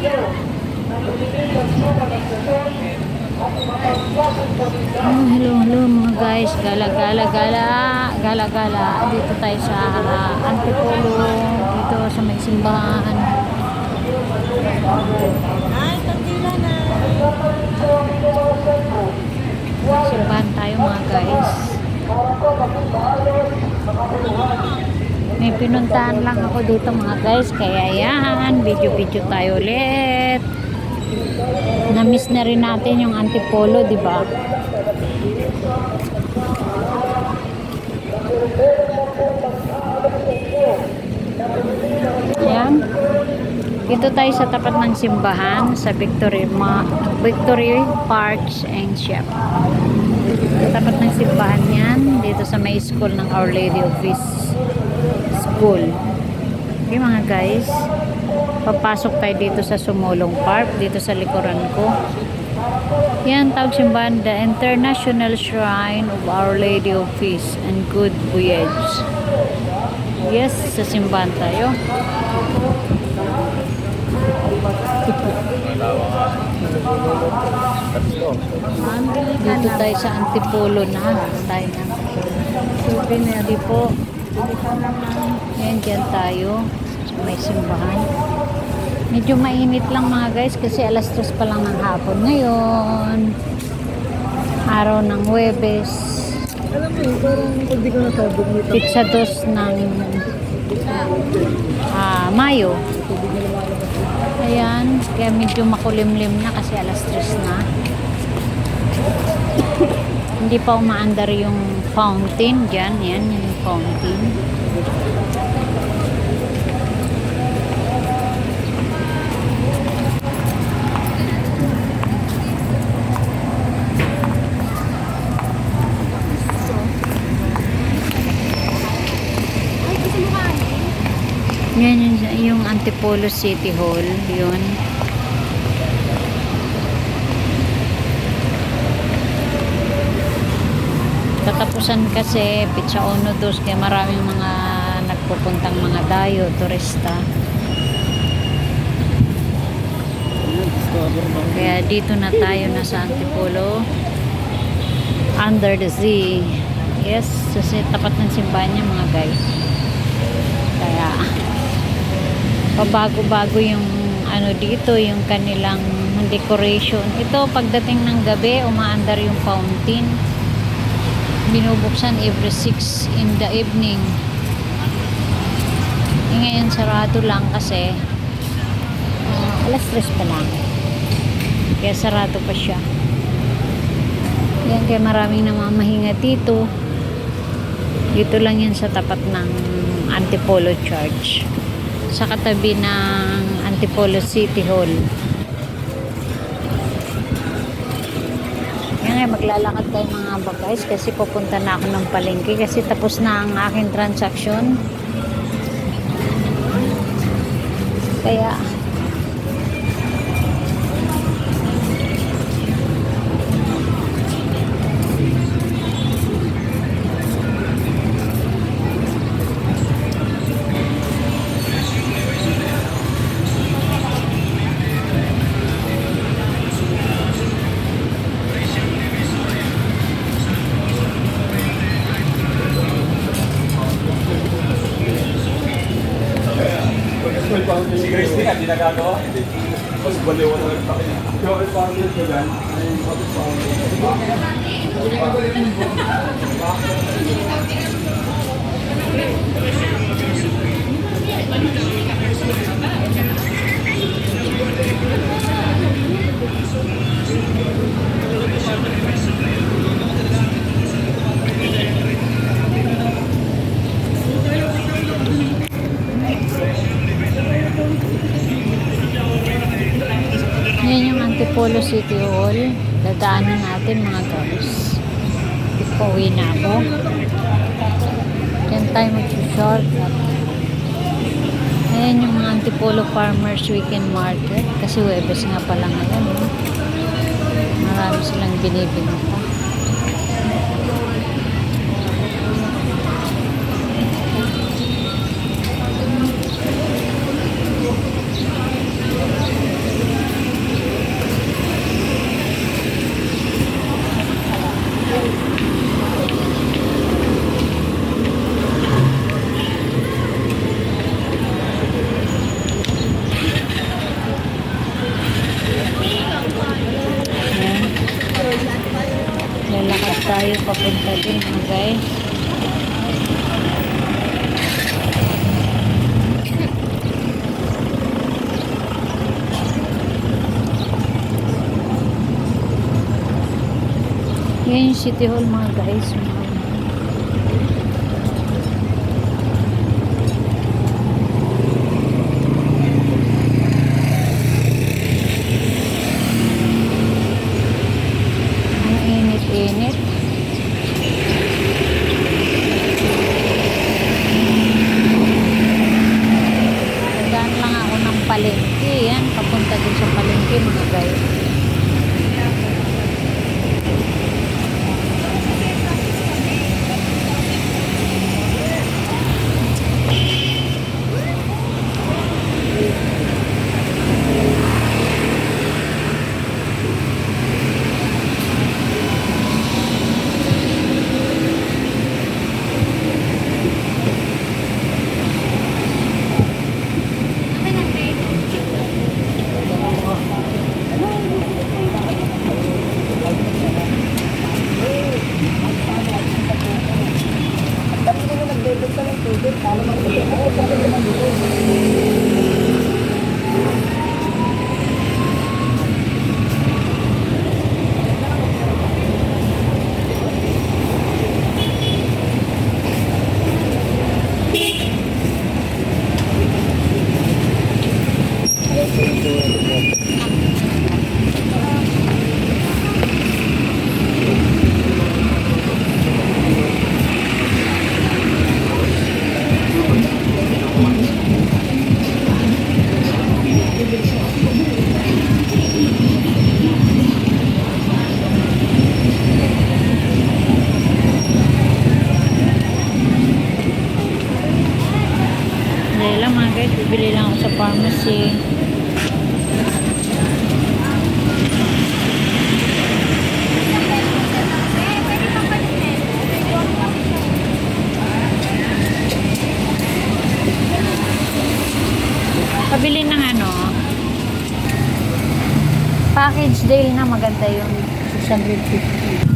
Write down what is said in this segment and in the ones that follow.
Hello mga guys, gala. Dito tayo sa Antipolo, dito sa may simbahan. Ay, kandila na. Simbahan tayo mga guys. May pinuntahan lang ako dito mga guys, kaya yan, video tayo ulit. Na-miss na rin natin yung Antipolo, di ba? Ayan. Dito tayo sa tapat ng simbahan sa Victory Parks and Shop. Sa tapat ng simbahan yan, dito sa may school ng Our Lady of Peace School. Okay mga guys, papasok tayo dito sa Sumulong Park, dito sa likuran ko. Yan, tawag simbahan, the International Shrine of Our Lady of Peace and Good Voyage. Yes, sa simbahan tayo. Dito tayo sa Antipolo na. Tayo na. Souvenir po. Yan, dyan tayo. So, may simbahan. Medyo mainit lang mga guys kasi alas 3 pa lang ng hapon ngayon. Araw ng Huwebes. Alam mo yun, parang hindi ko nasabog nito. Pizza 2 ng Mayo. Ayan, kaya medyo makulimlim na kasi alas 3 na. Hindi pa umaandar yung fountain dyan. Yan, yung fountain. Yan yung Antipolo City Hall. Yun. Katapusan kasi Pizza 1, 2 kaya maraming mga nagpupuntang mga dayo, turista. Kaya dito na tayo na sa Antipolo. Under the sea. Yes, sa tapat ng simbahan niya mga guys. Kaya pabago-bago yung ano dito, yung kanilang decoration. Ito pagdating ng gabi, umaandar yung fountain. Binubuksan every 6 in the evening. Ngayon sarado lang kasi alas 3 pa lang. Kaya sarado pa siya. Yan, kaya maraming namamahinga dito. Dito lang yan sa tapat ng Antipolo Church. Sa katabi ng Antipolo City Hall. Yan, maglalakad tayo mga guys kasi pupunta na ako ng palengke kasi tapos na ang aking transaction. Kaya si Christine at di nagagawa. Mas baliwan na lang tayo. Yung founded ko dyan, ay yan yung Antipolo City Hall. Dadaanan natin mga guys. Pauwi na ako. Yan tayo mag-shortcut. Ayan yung mga Antipolo Farmers Weekend Market. Kasi Huwebes nga pala ngayon. Marami silang binibenta. tayo papunta dun mga guys. Yan yung City Hall mga guys. Ang init-init. Nagaan lang ako ng palengke. Yan, papunta din sa palengke mga guys. Dahil lang mga guys, bibili lang ako sa pharmacy. Pabili ng ano, package deal na maganda yung 650.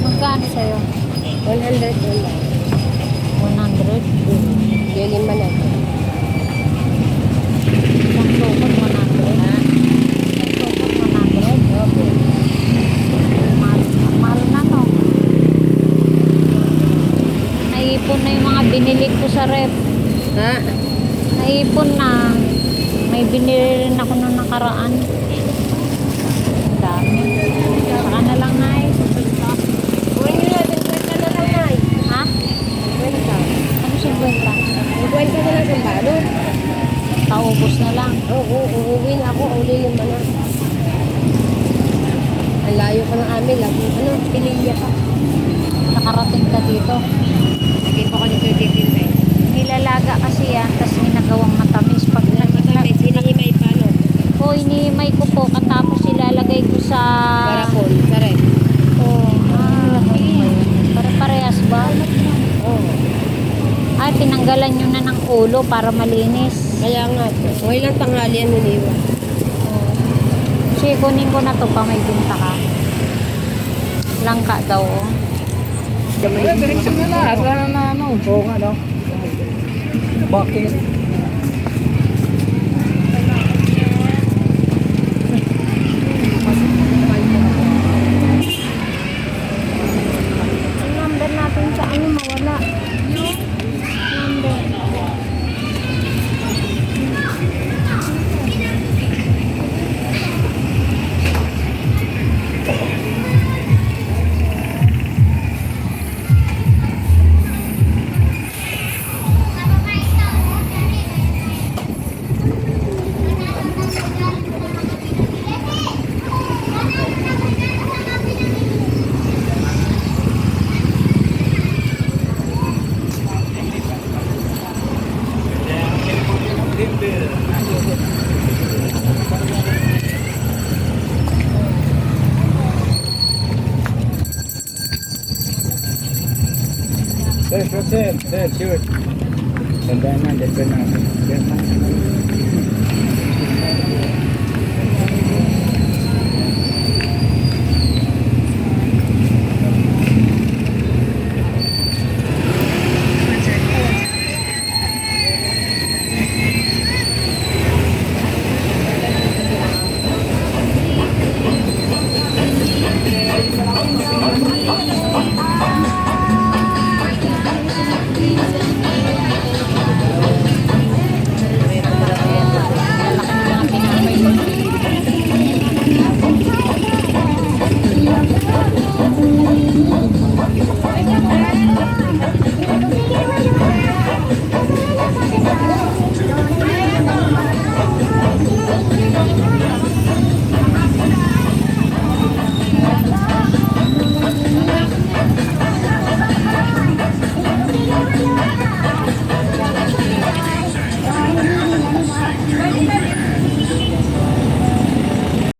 Magkano sa'yo? 100 doon. 100? Bilhin man natin. Isang sukot, 100? Isang sukot, 100? Opo. Mahal na to. Naipon na yung mga binili ko sa ref. Ha? Naipon na. May binili rin ako nung nakaraan. Ang dami. Saka na lang na eh. Kuhin nyo na, 50 na lang na. Ha? 50. Ano 50? 50 na lang sa balon. Paubos na lang. Oo, uuwi na ako. Uli yung mana. Ang Layo pa ng amin. Pililya pa. Nakarating ka dito. Lagi pa ko nito titin eh. Nilalaga kasi yan, tapos ginagawang matamis. Pag Matamis, hinihimay pa, no? po, inihimay ko po, katapos ilalagay ko sa... Garapon, sarap. Oh, pare-parehas ba? Oo. Ay, tinanggalan nyo na ng ulo para malinis. Kaya nga, okay lang tanghali yan niniwa. Sige, kunin ko na to pa may binta ka. Langka daw. Oh. Direksyon na lahat. Wala na ano. Oo nga no. Bakit? Ang number natin sa ano mawala. Number. Sir, sir, sir, sure. Tandaan na, dito na.